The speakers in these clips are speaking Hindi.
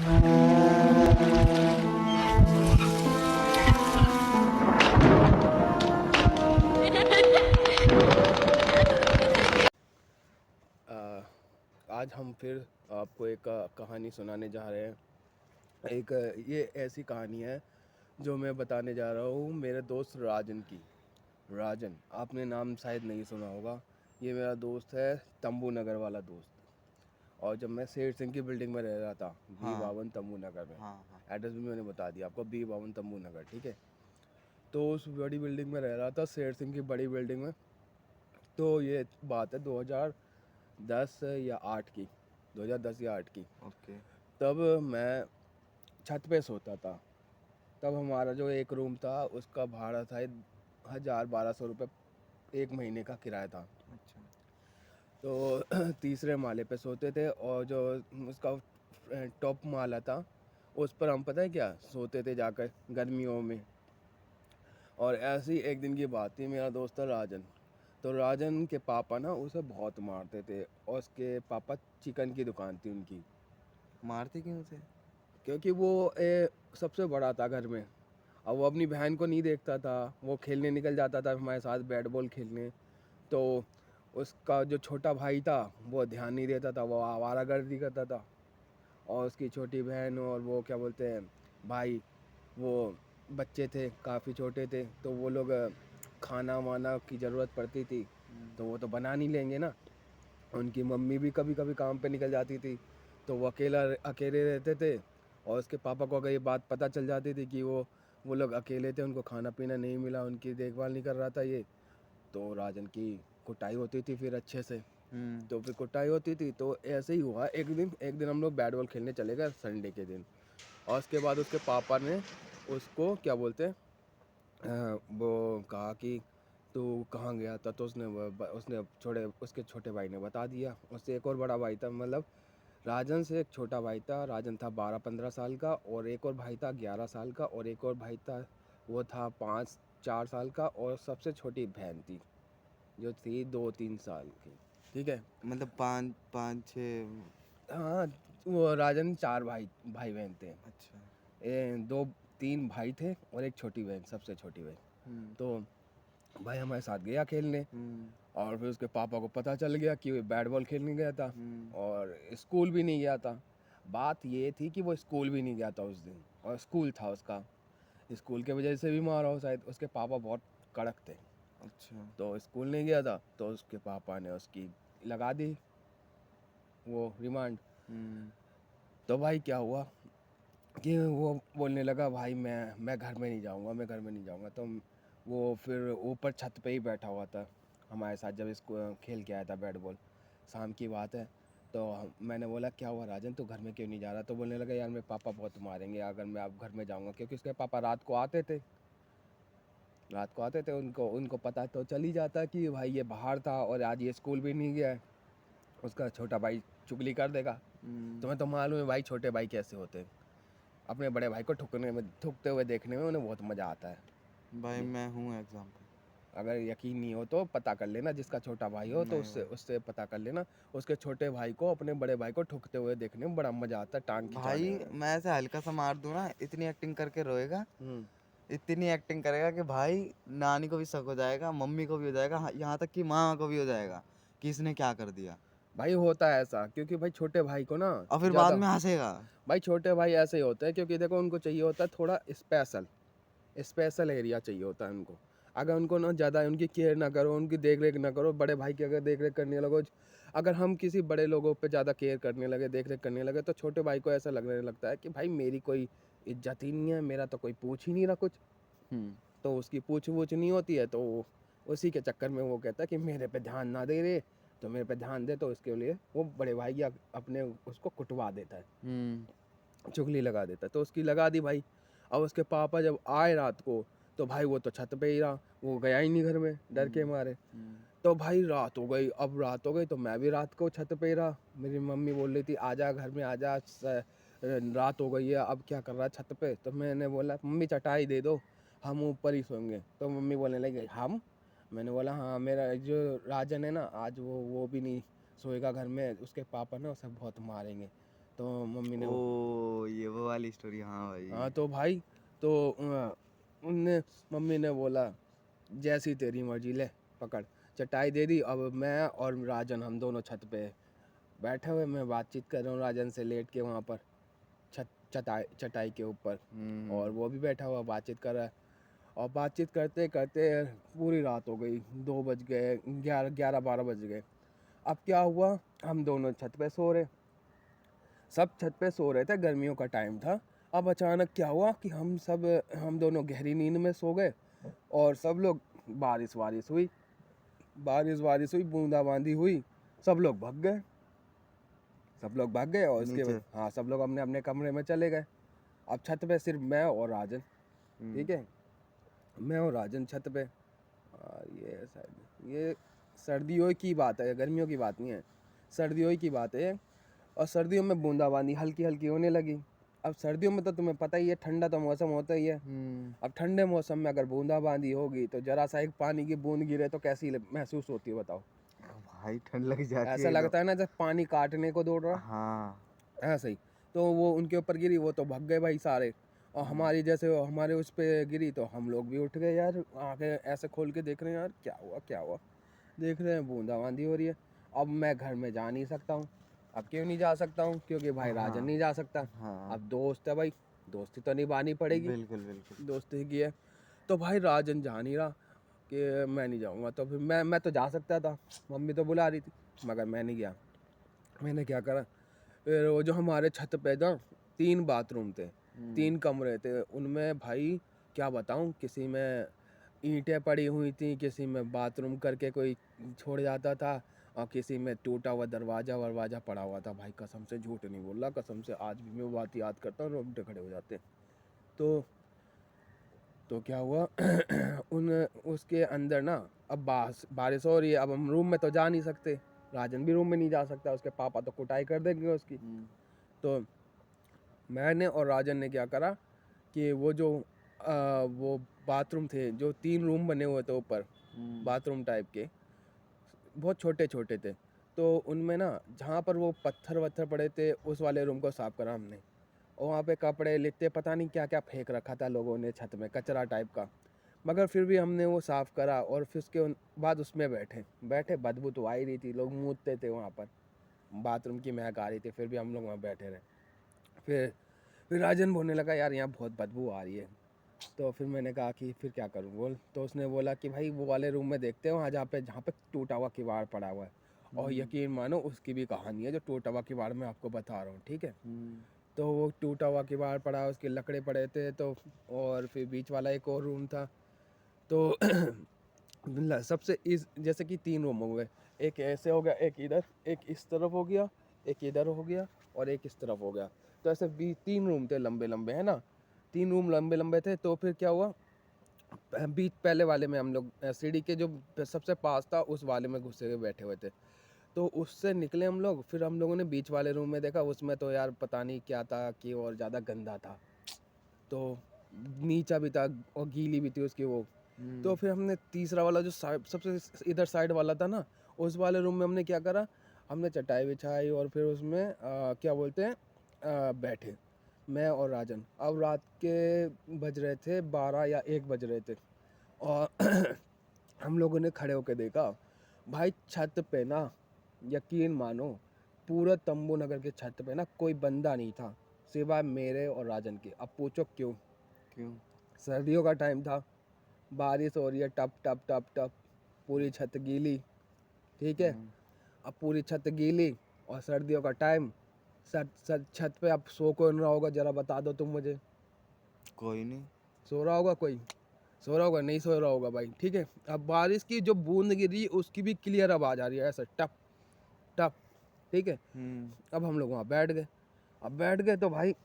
अ, आज हम फिर आपको एक कहानी सुनाने जा रहे हैं। एक ये ऐसी कहानी है जो मैं बताने जा रहा हूँ मेरे दोस्त राजन की। राजन, आपने नाम शायद नहीं सुना होगा। ये मेरा दोस्त है, तंबू नगर वाला दोस्त। और जब मैं शेर सिंह की बिल्डिंग में रह रहा था, हाँ, B52 तंबू नगर में, हाँ, हाँ। एड्रेस भी मैंने बता दिया आपको, B52 तंबू नगर, ठीक है। तो उस बड़ी बिल्डिंग में रह रहा था, शेर सिंह की बड़ी बिल्डिंग में। तो ये बात है 2010 या 8 की, 2010 या 8 की। ओके। तब मैं छत पे सोता था। तब हमारा जो एक रूम था उसका भाड़ा था 1,000-1,200 रुपये, एक महीने का किराया था। अच्छा। तो तीसरे माले पे सोते थे, और जो उसका टॉप माला था उस पर हम, पता है क्या, सोते थे जाकर गर्मियों में। और ऐसी एक दिन की बात थी, मेरा दोस्त था राजन। तो राजन के पापा ना उसे बहुत मारते थे, और उसके पापा, चिकन की दुकान थी उनकी। मारते क्यों थे? क्योंकि वो सबसे बड़ा था घर में। अब वो अपनी बहन को नहीं देखता था, वो खेलने निकल जाता था हमारे साथ बैट बॉल खेलने। तो उसका जो छोटा भाई था वो ध्यान नहीं देता था, वो आवारागर्दी करता था। और उसकी छोटी बहन और वो क्या बोलते हैं, भाई, वो बच्चे थे, काफ़ी छोटे थे, तो वो लोग खाना वाना की ज़रूरत पड़ती थी तो वो तो बना नहीं लेंगे ना। उनकी मम्मी भी कभी कभी काम पे निकल जाती थी, तो वो अकेले रहते थे। और उसके पापा को अगर ये बात पता चल जाती थी कि वो लोग अकेले थे, उनको खाना पीना नहीं मिला, उनकी देखभाल नहीं कर रहा था ये, तो राजन की कुटाई होती थी फिर अच्छे से। हुँ। तो फिर कुटाई होती थी, तो ऐसे ही हुआ। एक दिन हम लोग बैट बॉल खेलने चले गए संडे के दिन। और उसके बाद उसके पापा ने उसको क्या बोलते हैं, वो कहा कि तू कहाँ गया था, तो उसने छोटे उसके छोटे भाई ने बता दिया। उससे एक और बड़ा भाई था, मतलब राजन से एक छोटा भाई था। राजन था 12-15 साल का, और एक और भाई था 11 साल का, और एक और भाई था, वो था 5-4 साल का, और सबसे छोटी बहन थी जो थी 2-3 साल की, ठीक है। मतलब 5-6। हाँ, वो राजन 4 भाई भाई बहन थे। अच्छा। 2-3 भाई थे और एक छोटी बहन, सबसे छोटी बहन। हुँ, तो भाई हमारे साथ गया खेलने, हुँ, और फिर उसके पापा को पता चल गया कि वो बैट बॉल खेलने गया था, हुँ। और स्कूल भी नहीं गया था। बात ये थी कि वो स्कूल भी नहीं गया था उस दिन, और स्कूल था उसका। स्कूल के वजह से भी मारा हो शायद, उसके पापा बहुत कड़क थे। अच्छा। तो स्कूल नहीं गया था, तो उसके पापा ने उसकी लगा दी वो रिमांड। हुँ, तो भाई क्या हुआ कि वो बोलने लगा, भाई मैं घर में नहीं जाऊंगा, मैं घर में नहीं जाऊंगा। तो वो फिर ऊपर छत पे ही बैठा हुआ था हमारे साथ, जब इसको खेल के आया था बैट बॉल, शाम की बात है। तो मैंने बोला, क्या हुआ राजन, तू घर में क्यों नहीं जा रहा? तो बोलने लगा, यार मेरे पापा बहुत मारेंगे अगर मैं अब घर में जाऊंगा, क्योंकि उसके पापा रात को आते थे, उनको उनको पता तो चल ही जाता कि भाई ये बाहर था और आज ये स्कूल भी नहीं गया है, उसका छोटा भाई चुगली कर देगा। हुँ। तुम्हें तो मालूम है भाई छोटे भाई कैसे होते हैं, अपने बड़े भाई को ठुकते हुए देखने में उन्हें बहुत मज़ा आता है। भाई ये, मैं हूँ एग्ज़ाम्पल। अगर यकीन नहीं हो तो पता कर लेना, जिसका छोटा भाई हो तो नहीं उससे भाई। उससे पता कर लेना। उसके छोटे भाई को अपने बड़े भाई को ठुकते हुए देखने में बड़ा मज़ा आता है, टांग भाई खिंचाने में। मैं ऐसे हल्का सा मार दूँ ना, इतनी एक्टिंग करके रोएगा, हम्म। इतनी एक्टिंग करेगा कि भाई नानी को भी शक हो जाएगा, मम्मी को भी हो जाएगा, हाँ, यहाँ तक कि माँ को भी हो जाएगा कि इसने क्या कर दिया। भाई होता है ऐसा, क्योंकि भाई छोटे भाई को ना और फिर बाद ज़्यादा, में हँसेगा। भाई छोटे भाई ऐसे ही होते हैं, क्योंकि देखो उनको चाहिए होता है थोड़ा स्पेशल स्पेशल एरिया चाहिए होता है उनको। अगर उनको ना ज़्यादा उनकी केयर ना करो, उनकी देख रेख ना करो, बड़े भाई की अगर देख रेख करने लगो, अगर हम किसी बड़े लोगों पे ज़्यादा केयर करने लगे, देख रेख करने लगे, तो छोटे भाई को ऐसा लगने लगता है कि भाई मेरी कोई इज्जत ही नहीं है, मेरा तो कोई पूछ ही नहीं रहा कुछ। हुँ। तो उसकी पूछ वूछ नहीं होती है, तो उसी के चक्कर में वो कहता है कि मेरे पे ध्यान ना दे रहे, तो मेरे पे ध्यान दे, तो इसके लिए वो बड़े भाई या अपने उसको कुटवा देता है, हुँ, चुगली लगा देता है। तो उसकी लगा दी भाई। अब उसके पापा जब आए रात को, तो भाई वो तो छत पे ही रहा, वो गया ही नहीं घर में डर के हुँ, मारे। हुँ। तो भाई रात हो गई, अब रात हो गई तो मैं भी रात को छत पे ही रहा। मेरी मम्मी बोल रही थी आजा घर में आजा, रात हो गई है, अब क्या कर रहा है छत पे? तो मैंने बोला, मम्मी चटाई दे दो, हम ऊपर ही सोएंगे। तो मम्मी बोलने लगी, हम? मैंने बोला, हाँ, मेरा जो राजन है ना, आज वो भी नहीं सोएगा घर में, उसके पापा ना उसे बहुत मारेंगे। तो मम्मी ने, ओह! वाली स्टोरी, हाँ भाई। हाँ तो भाई, तो उनने मम्मी ने बोला जैसी तेरी मर्जी, ले पकड़। चटाई दे दी। अब मैं और राजन हम दोनों छत पे बैठे हुए, मैं बातचीत कर रहा हूँ राजन से लेट के वहाँ पर चटाई के ऊपर, और वो भी बैठा हुआ बातचीत कर रहा है। और बातचीत करते करते पूरी रात हो गई, 2 बज गए, 11-12 बज गए। अब क्या हुआ, हम दोनों छत पे सो रहे, सब छत पे सो रहे थे, गर्मियों का टाइम था। अब अचानक क्या हुआ कि हम दोनों गहरी नींद में सो गए, और सब लोग बारिश वारिश हुई, बूंदाबांदी हुई, सब लोग भाग गए और उसके नीचे। बाद हाँ, सब लोग अपने अपने कमरे में चले गए। अब छत पे सिर्फ मैं और राजन, ठीक है, मैं और राजन छत पे। और ये सर्दियों की बात है, गर्मियों की बात नहीं है, सर्दियों की बात है। और सर्दियों में बूंदाबांदी हल्की हल्की होने लगी। अब सर्दियों में तो तुम्हें पता ही है, ठंडा तो मौसम होता ही है। अब ठंडे मौसम में अगर बूंदाबांदी होगी तो जरा सा एक पानी की बूंद गिरे तो कैसी महसूस होती है बताओ। भाई ठंड लग जाती ऐसा है लगता है ना जब पानी काटने को दौड़ रहा, हाँ। ऐसा ही। तो वो उनके ऊपर गिरी, वो तो भाग गए भाई सारे। और हमारी जैसे वो हमारे उस पे गिरी तो हम लोग भी उठ गए यार, आंखें ऐसे खोल के देख रहे हैं यार क्या हुआ। देख रहे हैं बूंदाबांदी हो रही है। अब मैं घर में जा नहीं सकता हूँ। अब क्यों नहीं जा सकता हूँ, क्योंकि भाई राजन हाँ। नहीं जा सकता। हाँ अब दोस्त है भाई, दोस्ती तो निभानी पड़ेगी, बिल्कुल बिल्कुल। दोस्ती की है। तो भाई राजन जा नहीं रहा कि मैं नहीं जाऊँगा। तो फिर मैं तो जा सकता था, मम्मी तो बुला रही थी, मगर मैं नहीं गया। मैंने क्या करा, फिर वो जो हमारे छत पे ना 3 बाथरूम थे, 3 कमरे थे, उनमें भाई क्या बताऊँ, किसी में ईंटें पड़ी हुई थी, किसी में बाथरूम करके कोई छोड़ जाता था, और किसी में टूटा हुआ दरवाज़ा पड़ा हुआ था। भाई कसम से झूठ नहीं बोल रहा, कसम से आज भी मैं वो बात याद करता हूँ, रोंगटे खड़े हो जाते। तो क्या हुआ उन उसके अंदर ना, अब बारिश हो रही है, अब हम रूम में तो जा नहीं सकते, राजन भी रूम में नहीं जा सकता, उसके पापा तो कुटाई कर देंगे उसकी। तो मैंने और राजन ने क्या करा कि वो बाथरूम थे, जो 3 रूम बने हुए थे ऊपर, बाथरूम टाइप के, बहुत छोटे छोटे थे। तो उनमें ना जहाँ पर वो पत्थर वत्थर पड़े थे, उस वाले रूम को साफ़ करा हमने। और वहाँ पे कपड़े लित्ते पता नहीं क्या क्या फेंक रखा था लोगों ने छत में, कचरा टाइप का। मगर फिर भी हमने वो साफ़ करा, और फिर उसके बाद उसमें बैठे बदबू तो आ ही रही थी, लोग मूतते थे वहाँ पर, बाथरूम की महक आ रही थी, फिर भी हम लोग वहाँ बैठे रहे। फिर राजन बोलने लगा यार यहाँ बहुत बदबू आ रही है। तो फिर मैंने कहा कि फिर क्या करूँ बोल। तो उसने बोला कि भाई वो वाले रूम में देखते हैं, वहाँ जहाँ पे टूटा हुआ किवाड़ पड़ा हुआ है। और यकीन मानो उसकी भी कहानी है, जो टूटा हुआ किवाड़ मैं आपको बता रहा हूँ, ठीक है। तो वो टूटा हुआ किवाड़ पड़ा, उसके लकड़े पड़े थे, तो और फिर बीच वाला एक और रूम था। तो सबसे इस जैसे कि 3 रूम हो गए, एक ऐसे हो गया, एक इधर, एक इस तरफ हो गया, एक इधर हो गया, और एक इस तरफ हो गया। तो ऐसे 3 रूम थे लंबे लंबे, है ना, 3 रूम लंबे लंबे थे। तो फिर क्या हुआ, बीच पहले वाले में हम लोग सीढ़ी के जो सबसे पास था उस वाले में घुसे हुए बैठे हुए थे। तो उससे निकले हम लोग, फिर हम लोगों ने बीच वाले रूम में देखा, उसमें तो यार पता नहीं क्या था कि और ज़्यादा गंदा था, तो नीचा भी था और गीली भी थी उसकी वो। तो फिर हमने तीसरा वाला जो साइड सबसे इधर साइड वाला था ना, उस वाले रूम में हमने क्या करा, हमने चटाई बिछाई और फिर उसमें क्या बोलते हैं, बैठे मैं और राजन। अब रात के बज रहे थे 12 या 1 बज रहे थे, और हम लोगों ने खड़े होकर देखा भाई छत पे ना, यकीन मानो पूरा तंबू नगर के छत पे ना कोई बंदा नहीं था सिवाय मेरे और राजन के। अब पूछो क्यों? क्यों? सर्दियों का टाइम था, बारिश हो रही है, टप टप टप टप, पूरी छत गीली, ठीक है। अब पूरी छत गीली और सर्दियों का टाइम, छत पे अब सो कौन रहा होगा जरा बता दो तुम मुझे। कोई नहीं। सो रहा होगा कोई? सो रहा होगा? नहीं सो रहा होगा भाई, ठीक है। अब बारिश की जो बूंद गिरी उसकी भी क्लियर आवाज आ रही है, ऐसे टप टप, ठीक है। अब हम लोग वहाँ बैठ गए। अब बैठ गए तो भाई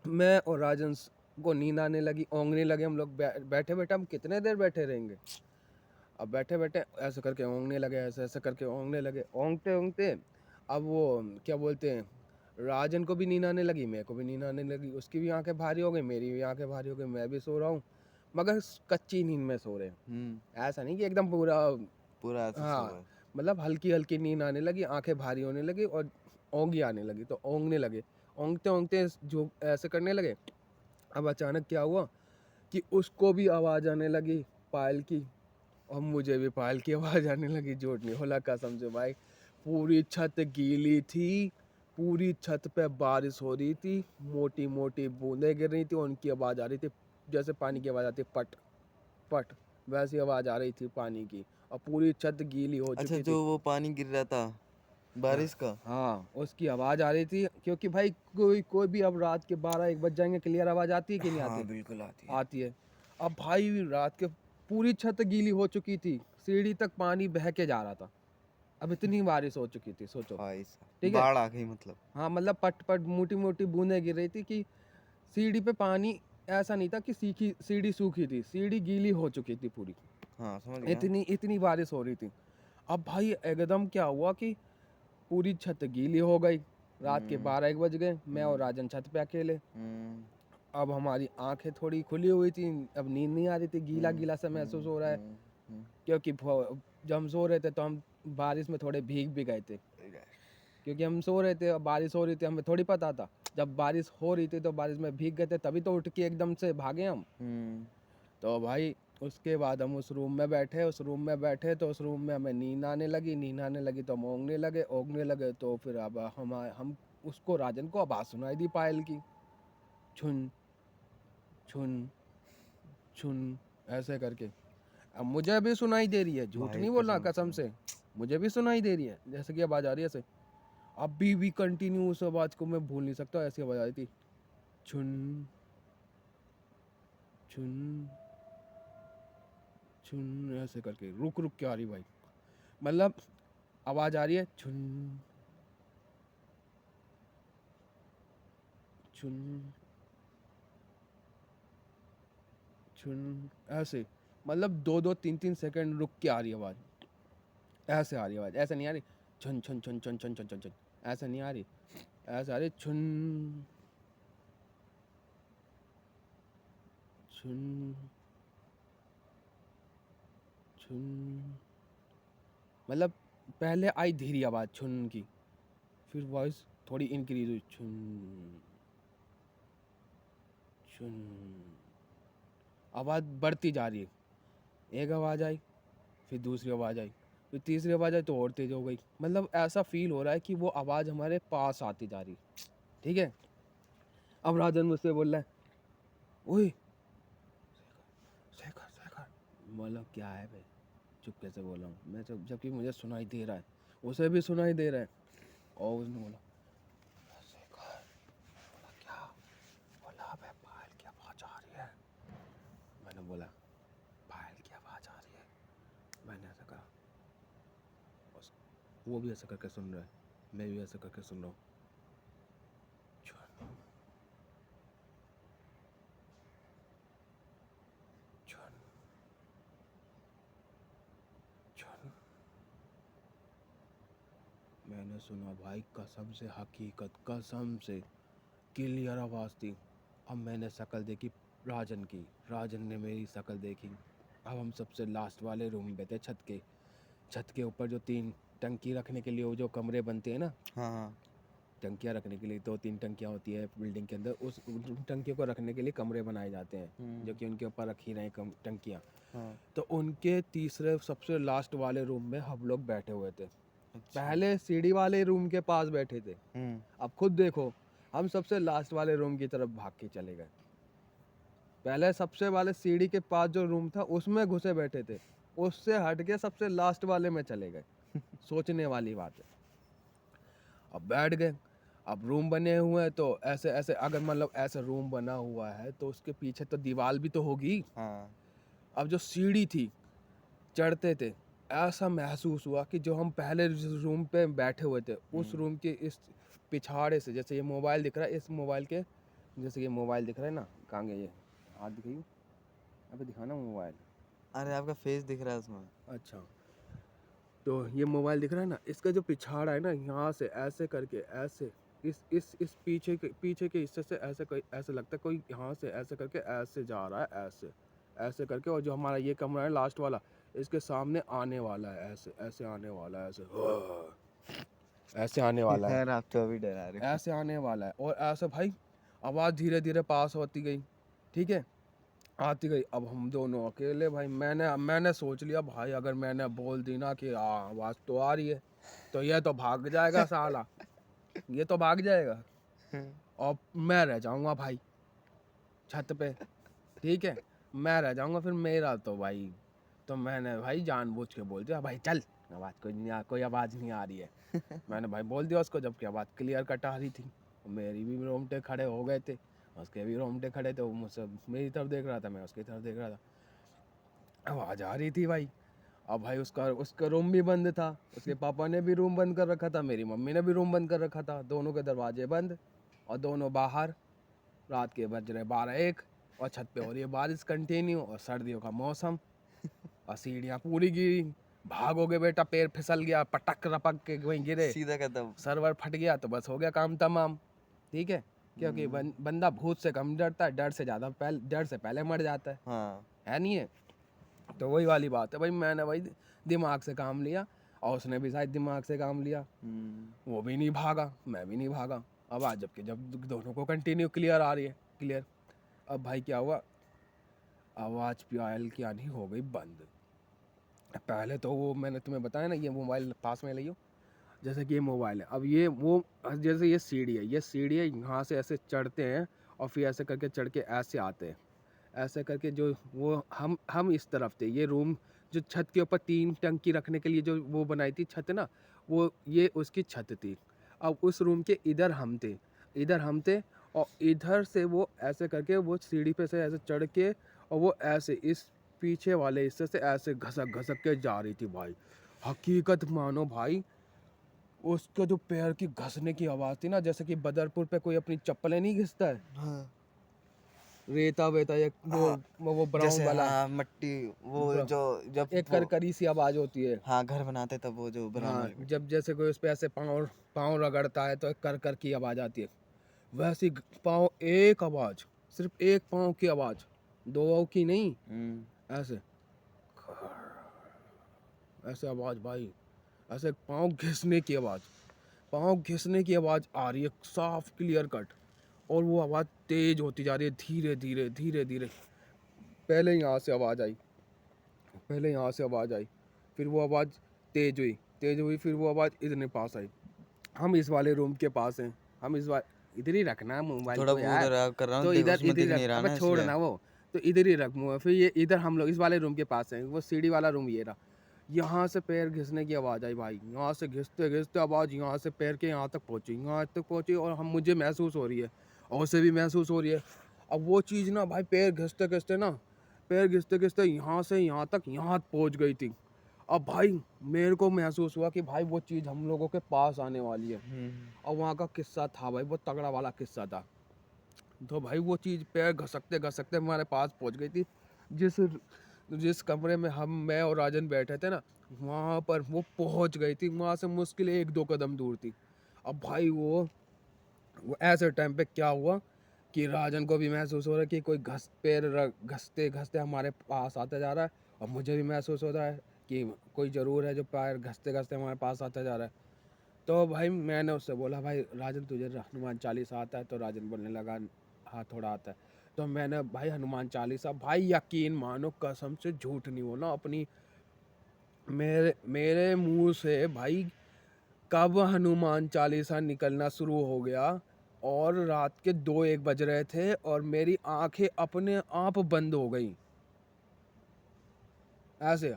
मैं और राजन को नींद आने लगी, ओंगने लगे हम लोग। बैठे बैठे हम कितने देर बैठे रहेंगे। अब बैठे बैठे ऐसे करके ओंगने लगे, ऐसे ऐसे करके ओंगने लगे, ओंगते ओंगते अब वो क्या बोलते हैं, राजन को भी नींद आने लगी, मेरे को भी नींद आने लगी, उसकी भी आंखें भारी हो गई, मेरी भी आंखें भारी हो गई, मैं भी सो रहा हूँ, मगर कच्ची नींद में सो रहे हैं, ऐसा नहीं कि एकदम पूरा। पूरा ऐसे सो हाँ, गए। मतलब हल्की हल्की नींद आने लगी, आंखें भारी होने लगी और ओंगी आने लगी, तो ओंगने लगे। ओंगते ओंगते जो ऐसे करने लगे। अब अचानक क्या हुआ कि उसको भी आवाज़ आने लगी पायल की, और मुझे भी पायल की आवाज़ आने लगी। झूठ नहीं बोला, कसम से भाई। पूरी छत गीली थी, पूरी छत पे बारिश हो रही थी, मोटी मोटी बूंदें गिर रही थी, उनकी आवाज़ आ रही थी जैसे पानी की आवाज़ आती है, पट पट, वैसी आवाज़ आ रही थी पानी की, और पूरी छत गीली हो अच्छा, चुकी थी। जो वो पानी गिर रहा था बारिश का। हाँ, उसकी आवाज़ आ रही थी, क्योंकि भाई कोई कोई भी अब रात के 12-1 बज जाएंगे, क्लियर आवाज़ आती है कि नहीं हाँ आती? बिल्कुल आती है। आती है। अब भाई रात के पूरी छत गीली हो चुकी थी, सीढ़ी तक पानी बह के जा रहा था। अब इतनी बारिश हो चुकी थी, सोचो। भाई साहब ठीक है। बाढ़ आ गई मतलब। हाँ, मतलब पट पट मोटी मोटी बूंदें गिर रही थी कि सीढ़ी पे पानी, ऐसा नहीं था कि सीखी सीढ़ी सूखी थी, सीढ़ी गीली हो चुकी थी पूरी। हाँ समझ गया। इतनी इतनी बारिश हो रही थी। अब भाई एकदम क्या हुआ कि पूरी छत गीली हो गई। रात के 12-1 बज गए, मैं और राजन छत पे अकेले। हम्म अब हमारी आंखें थोड़ी खुली हुई थी, अब नींद नहीं आ रही थी, गीला गीला सा महसूस हो रहा है, क्योंकि जब हम सो रहे थे तो हम बारिश में थोड़े भीग भी गए थे, क्योंकि हम सो रहे थे और बारिश हो रही थी, हमें थोड़ी पता था। जब बारिश हो रही थी तो बारिश में भीग गए थे, तभी तो उठ के एकदम से भागे हम। तो भाई उसके बाद हम उस रूम में बैठे, तो उस रूम में हमें नींद आने लगी तो हम ओंगने लगे तो फिर अब हम उसको, राजन को आवाज़ सुनाई दी पायल की, छुन छुन छुन, ऐसे करके। अब मुझे भी सुनाई दे रही है, झूठ भाई नहीं बोला, कसम से। से मुझे भी सुनाई दे रही है, जैसे कि आवाज़ आ रही है ऐसे। अभी भी कंटिन्यू उस आवाज़ को मैं भूल नहीं सकता, ऐसी आवाज़ आ रही थी, छुन छुन छुन, ऐसे करके रुक रुक के आ रही भाई। मतलब आवाज़ आ रही है, छुन छुन छुन, ऐसे। मतलब 2-2 3-3 सेकंड रुक के आ रही आवाज़, ऐसे आ रही आवाज़, ऐसे नहीं आ रही छुन छुन छुन छुन छुन छुन छुन छुन, ऐसे नहीं आ रही, ऐसे आ रही छुन छुन छुन। मतलब पहले आई धीरे आवाज़ छुन की, फिर वॉइस थोड़ी इंक्रीज हुई, छुन छुन, आवाज़ बढ़ती जा रही है। एक आवाज़ आई, फिर दूसरी आवाज़ आई, फिर तीसरी आवाज़ आई तो और तेज़ हो गई। मतलब ऐसा फील हो रहा है कि वो आवाज़ हमारे पास आती जा रही। ठीक है। अब राजन मुझसे बोल रहा है, ओए शेखर शेखर। बोला क्या है भाई, चुप कैसे बोला हूँ मैं, जबकि मुझे सुनाई दे रहा है, उसे भी सुनाई दे रहा है। और उसने बोला शेखर। बोला क्या? बोला अबे पायल की आवाज़ आ रही है। मैंने बोला पायल की आवाज़ आ रही है। मैंने ऐसा कहा, वो भी ऐसा करके सुन रहा है, मैं भी ऐसा करके सुन रहा हूँ, छुन छुन छुन। मैंने सुना भाई, कसम से, हकीकत कसम से क्लियर आवाज़ थी। अब मैंने शक्ल देखी राजन की, राजन ने मेरी शक्ल देखी। अब हम सबसे लास्ट वाले रूम में थे, छत के ऊपर जो 3 टंकी रखने के लिए वो जो कमरे बनते हैं ना, हाँ टंकियाँ रखने के लिए 2-3 टंकियाँ होती है बिल्डिंग के अंदर, उन टंकियों को रखने के लिए कमरे बनाए जाते हैं, जो कि उनके ऊपर रखी रहें टंकियाँ। हाँ। तो उनके तीसरे सबसे लास्ट वाले रूम में हम लोग बैठे हुए थे। अच्छा। पहले सीढ़ी वाले रूम के पास बैठे थे, अब खुद देखो, हम सबसे लास्ट वाले रूम की तरफ भाग के चले गए। पहले सबसे वाले सीढ़ी के पास जो रूम था उसमें घुसे बैठे थे, उससे हट के सबसे लास्ट वाले में चले गए। सोचने वाली बात है। अब बैठ गए। अब रूम बने हुए हैं तो ऐसे ऐसे, अगर मतलब ऐसा रूम बना हुआ है तो उसके पीछे तो दीवार भी तो होगी। हाँ। अब जो सीढ़ी थी, चढ़ते थे, ऐसा महसूस हुआ कि जो हम पहले जिस रूम पे बैठे हुए थे, उस रूम के इस पिछाड़े से, जैसे ये मोबाइल दिख रहा है, इस मोबाइल के, जैसे ये मोबाइल दिख रहा है ना, कहाँ गया ये, हाथ दिखाइए, अबे दिखाना मोबाइल। अरे आपका फेस दिख रहा है उसमें। अच्छा, तो ये मोबाइल दिख रहा है ना, इसका जो पिछाड़ा है ना, यहाँ से ऐसे करके, ऐसे इस पीछे के हिस्से से ऐसे, कोई ऐसे लगता है कोई यहाँ से ऐसे करके ऐसे जा रहा है, ऐसे ऐसे करके, और जो हमारा ये कमरा है लास्ट वाला, इसके सामने आने वाला है, ऐसे ऐसे आने वाला है, ऐसे। ऐसे आने वाला है, यार आप तो अभी डरा रहे हो। ऐसे आने वाला है। और ऐसे भाई आवाज़ धीरे धीरे पास होती गई, ठीक है, आती गई। अब हम दोनों अकेले भाई, मैंने सोच लिया भाई अगर मैंने बोल दी ना कि आवाज़ तो आ रही है, तो ये तो भाग जाएगा साला, ये तो भाग जाएगा और मैं रह जाऊंगा भाई छत पे, ठीक है, मैं रह जाऊंगा फिर मेरा तो भाई। तो मैंने भाई जानबूझ के बोल दिया भाई चल, आवाज़ कोई आवाज़ नहीं आ रही है। मैंने भाई बोल दिया उसको, जबकि आवाज़ क्लियर कट आ रही थी। मेरी भी रोंगटे खड़े हो गए थे, उसके भी रोंगटे खड़े थे, वो मुझसे मेरी तरफ देख रहा था, मैं उसकी तरफ देख रहा था, आवाज़ आ रही थी भाई। अब भाई उसका उसका रूम भी बंद था, उसके पापा ने भी रूम बंद कर रखा था, मेरी मम्मी ने भी रूम बंद कर रखा था, दोनों के दरवाजे बंद और दोनों बाहर। रात के बज रहे 12-1 और छत पे हो रही है बारिश कंटिन्यू और सर्दियों का मौसम और सीढ़ियाँ पूरी गिरी। भागोगे बेटा, पैर फिसल गया, पटक रपक के वहीं गिरे, सीधा खत्म। सर्वर फट गया तो बस हो गया काम तमाम, ठीक है। क्योंकि बंदा भूत से कम डरता है, डर से पहले मर जाता हाँ। है नहीं है। तो वही वाली बात है भाई, मैंने भाई दिमाग से काम लिया और उसने भी शायद दिमाग से काम लिया, वो भी नहीं भागा, मैं भी नहीं भागा। अब आज जब दोनों को कंटिन्यू क्लियर आ रही है, क्लियर, अब भाई क्या हुआ, आवाज़ पीआईएल की आनी हो गई बंद। पहले तो वो मैंने तुम्हें बताया ना, ये मोबाइल पास में लियो, जैसे कि ये मोबाइल है, अब ये वो जैसे ये सीढ़ी है, ये सीढ़ी है, यहाँ से ऐसे चढ़ते हैं और फिर ऐसे करके चढ़ के ऐसे आते हैं, ऐसे करके जो वो हम इस तरफ थे, ये रूम जो छत के ऊपर 3 टंकी रखने के लिए जो वो बनाई थी छत ना, वो ये उसकी छत थी। अब उस रूम के इधर हम थे और इधर से वो ऐसे करके वो सीढ़ी पे से ऐसे चढ़ के और वो ऐसे इस पीछे वाले हिस्से से ऐसे घसक घसक के जा रही थी भाई। हकीकत मानो भाई, उसके जो पैर की घसने की आवाज़ थी ना, जैसे कि बदरपुर पे कोई अपनी चप्पलें नहीं घिसता है, हाँ। रेता वेता, एक वो ब्राउन जैसे वाला, हाँ मट्टी, वो जो जब एक वो करकरी सी आवाज़ होती है। हाँ घर बनाते तब वो जो ब्राउन हाँ, वाली मिट्टी। जब जैसे कोई उस पे ऐसे पाँव पाँव रगड़ता है तो एक कर कर की आवाज़ आती है, वैसी पाँव एक आवाज़, सिर्फ एक पाँव की आवाज़, दो की नहीं, ऐसे ऐसे आवाज़ भाई, ऐसे पाँव घिसने की आवाज़ आ रही है, साफ क्लियर कट। और वो आवाज़ तेज होती जा रही है, धीरे धीरे धीरे धीरे। पहले यहाँ से आवाज़ आई, फिर वो आवाज़ तेज हुई, फिर वो आवाज़ इतने पास आई। हम इस वाले रूम के पास हैं, हम इस बार इधर ही रखना मोबाइल थोड़ा को वो यार, उधर कर रहा तो हूँ, इधर उसमें इधर ही दिख रख, नहीं रहा अबे ना छोड़ इसलिए। ना वो, तो इधर ही रख मुँह, फिर ये इधर हम लोग इस वाले रूम के पास हैं, वो सीढ़ी वाला रूम ये रहा। यहाँ से पैर घिसने की आवाज़ आई भाई, यहाँ से घिसते घिसते आवाज़ यहाँ से पैर के यहाँ तक पहुँची और हम मुझे महसूस हो रही है और उसे भी महसूस हो रही है। अब वो चीज़ ना भाई, पैर घिसते घिसते यहाँ से यहाँ पहुँच गई थी। अब भाई मेरे को महसूस हुआ कि भाई वो चीज़ हम लोगों के पास आने वाली है। और वहाँ का किस्सा था भाई, वो तगड़ा वाला किस्सा था। तो भाई वो चीज़ पैर घसकते घसकते हमारे पास पहुँच गई थी। जिस जिस कमरे में मैं और राजन बैठे थे ना, वहाँ पर वो पहुँच गई थी, वहाँ से मुश्किल 1-2 कदम दूर थी। अब भाई वो ऐसे टाइम पे क्या हुआ कि राजन को भी महसूस हो रहा है कि कोई घसते घसते हमारे पास आता जा रहा है और मुझे भी महसूस हो रहा है कि कोई ज़रूर है जो पैर घसते घसते हमारे पास आता जा रहा है। तो भाई मैंने उससे बोला भाई राजन तुझे हनुमान चालीसा आता है? तो राजन बोलने लगा हाँ थोड़ा आता है। तो मैंने भाई हनुमान चालीसा, भाई यकीन मानो कसम से झूठ नहीं होना अपनी, मेरे मेरे मुंह से भाई कब हनुमान चालीसा निकलना शुरू हो गया और रात के 2-1 बज रहे थे और मेरी आंखें अपने आप बंद हो गई, ऐसे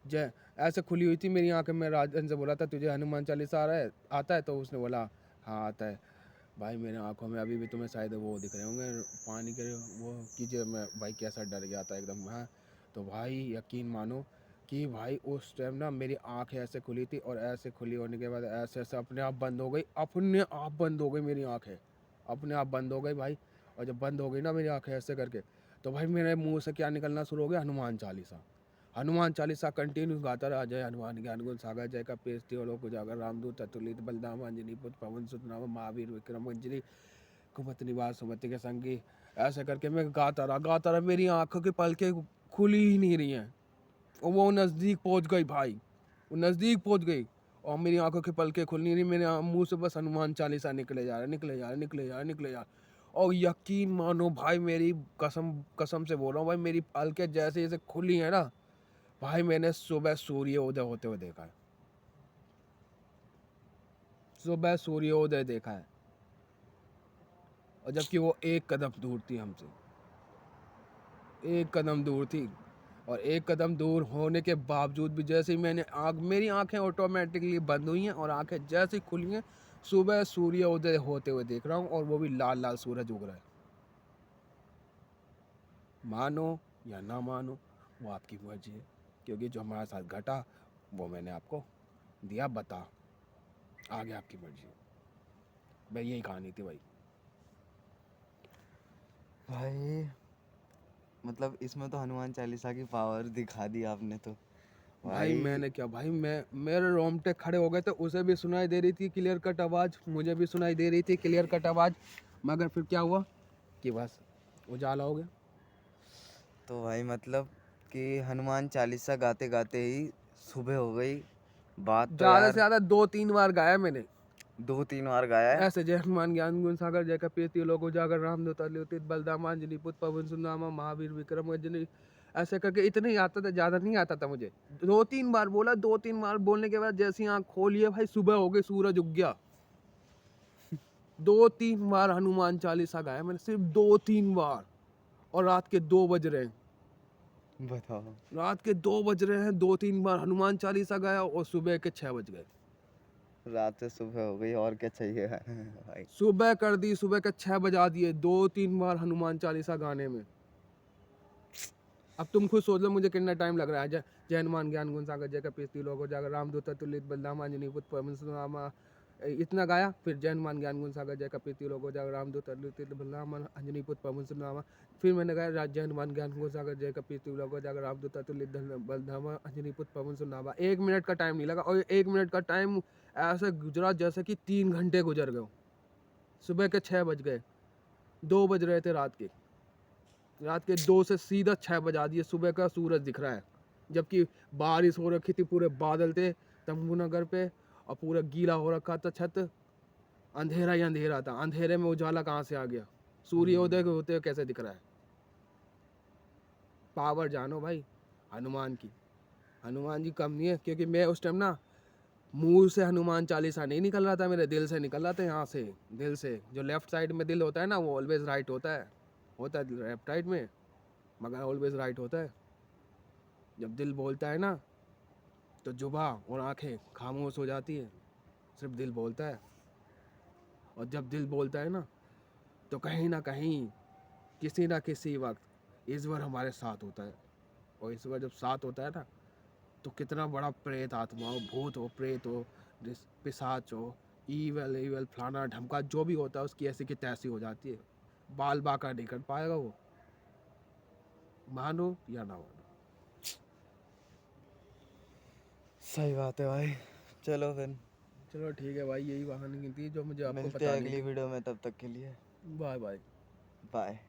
जै ऐसे खुली हुई थी मेरी आंखें। मैं राजन से बोला था तुझे हनुमान चालीसा आता है? तो उसने बोला हाँ आता है। भाई मेरी आंखों में अभी भी तुम्हें शायद वो दिख रहे होंगे पानी के वो कीजिए, मैं भाई कैसा डर गया था एकदम। हाँ तो भाई यकीन मानो कि भाई उस टाइम ना मेरी आंखें ऐसे खुली थी और ऐसे खुली होने के बाद ऐसे ऐसे अपने आप बंद हो गई, अपने आप बंद हो गई मेरी आंखें, अपने आप बंद हो गई भाई। और जब बंद हो गई ना मेरी आंखें ऐसे करके, तो भाई मेरे मुंह से क्या निकलना शुरू हो गया, हनुमान चालीसा कंटिन्यू गाता रहा। जय हनुमान ज्ञान गुण सागर जय का पेस्ती लोक उजागर रामदूत अतुलित बलदाम अंजनी पुत्र पवन सुत नाम महावीर विक्रम मंजरी कुमत निवास सुमति के संगी। ऐसे करके मैं गाता रहा, मेरी आंखों की पलकें खुली ही नहीं रही हैं और वो नज़दीक पहुंच गई भाई, वो नज़दीक पहुंच गई और मेरी आंखों की पलकें खुल नहीं रही, मेरे मुंह से बस हनुमान चालीसा निकले जा रहा है, निकले जा रहा है, निकले जा रहा है, निकले जा रहा है। और यकीन मानो भाई, मेरी कसम कसम से बोल रहा हूँ भाई, मेरी पलकें जैसे जैसे खुली है ना भाई, मैंने सुबह सूर्योदय होते हुए देखा है, सुबह सूर्योदय देखा है। और जबकि वो एक कदम दूर थी हमसे, एक कदम दूर थी। और एक कदम दूर होने के बावजूद भी जैसे ही मेरी आंखें ऑटोमेटिकली बंद हुई हैं और आंखें जैसे ही खुली हैं, सुबह सूर्योदय होते हुए देख रहा हूँ, और वो भी लाल लाल सूरज उग रहा है। मानो या ना मानो, वो आपकी मर्जी है, क्योंकि जो हमारे साथ घटा वो मैंने आपको दिया बता, आगे आपकी मर्जी है भाई। यही कहानी थी भाई। भाई मतलब इसमें तो हनुमान चालीसा की पावर दिखा दी आपने तो भाई भाई। मैंने क्या भाई, मेरे रोंगटे खड़े हो गए थे, उसे भी सुनाई दे रही थी क्लियर कट आवाज़, मुझे भी सुनाई दे रही थी क्लियर कट आवाज़, मगर फिर क्या हुआ कि बस उजाला हो गया। तो भाई मतलब कि हनुमान चालीसा गाते गाते ही सुबह हो गई। बात तो ज़्यादा से यार ज़्यादा 2-3 बार गाया मैंने 2-3 बार गाया है। ऐसे। जय हनुमान ज्ञान गुण सागर, जय कपीति लोक उजागर, रामदूत अतुलित बलदामा अंजनी पुत्र पवन सुनामा महावीर विक्रम अंजनी, ऐसे करके इतने ही आता था, ज़्यादा नहीं आता था मुझे। 2-3 बार बोला, 2-3 बार बोलने के बाद जैसी आँख खोली है भाई, सुबह हो गई, सूरज उग गया। 2-3 बार हनुमान चालीसा गाया मैंने, सिर्फ 2-3 बार। और रात के 2 बज रहे हैं, बताओ। रात के 2 बज रहे हैं, 2-3 बार हनुमान चालीसा गाया और सुबह के 6 बज गए। रात से सुबह हो गई और क्या चाहिए भाई। सुबह कर दी, सुबह के 6 बजा दिए 2-3 बार हनुमान चालीसा गाने में। अब तुम खुद सोच लो मुझे कितना टाइम लग रहा है। जय जय हनुमान ज्ञान गुण सागर, जय कपीति लोक उजागर, रामदूत अतुलित बलधामा अंजनी पुत्र पवन सुनामा, इतना गाया। फिर जय हनुमान ज्ञान गुण सागर, जय कपीति लोक उजागर, रामदूत अतुलित बलधामा अंजनी पुत्र पवन सुनामा। फिर मैंने गाया जय हनुमान ज्ञान गुण सागर, जय कपीति लोक उजागर, रामदूत अतुलित बलधामा अंजनी पुत्र पवन सुनामा। 1 मिनट का टाइम नहीं लगा, और 1 मिनट का टाइम ऐसे गुजरा जैसे कि 3 घंटे गुजर गए। सुबह के 6 बज गए, 2 बज रहे थे रात के। रात के 2 से सीधा 6 बजा दिए, सुबह का सूरज दिख रहा है। जबकि बारिश हो रखी थी, पूरे बादल थे तंबू नगर पे, और पूरा गीला हो रखा था छत, अंधेरा ही अंधेरा था। अंधेरे में उजाला कहाँ से आ गया? सूर्योदय के होते हुए कैसे दिख रहा है? पावर जानो भाई हनुमान की। हनुमान जी कम नहीं है, क्योंकि मैं उस टाइम ना, मुंह से हनुमान चालीसा नहीं निकल रहा था, मेरे दिल से निकल रहा था। यहाँ से दिल से, जो लेफ्ट साइड में दिल होता है ना, वो ऑलवेज राइट होता है लेफ्ट राइट में, मगर ऑलवेज राइट होता है। जब दिल बोलता है ना, तो जुबा और आंखें खामोश हो जाती है, सिर्फ दिल बोलता है। और जब दिल बोलता है ना, तो कहीं ना कहीं, किसी ना किसी वक्त ईश्वर हमारे साथ होता है। और ईश्वर जब साथ होता है ना, तो कितना बड़ा प्रेत आत्मा हो, भूत हो, प्रेत हो, पिशाच हो, ईवल ईवल फलाना ढमका जो भी होता है, उसकी ऐसी की तैसी हो जाती है। बाल बाका नहीं कर पाएगा वो, मानो या ना मानो। सही बात है भाई। चलो फिर चलो ठीक है भाई, यही कहानी थी जो मुझे आपको मिलते हैं बतानी अगली थी। वीडियो में, तब तक के लिए बाय बाय। बाय।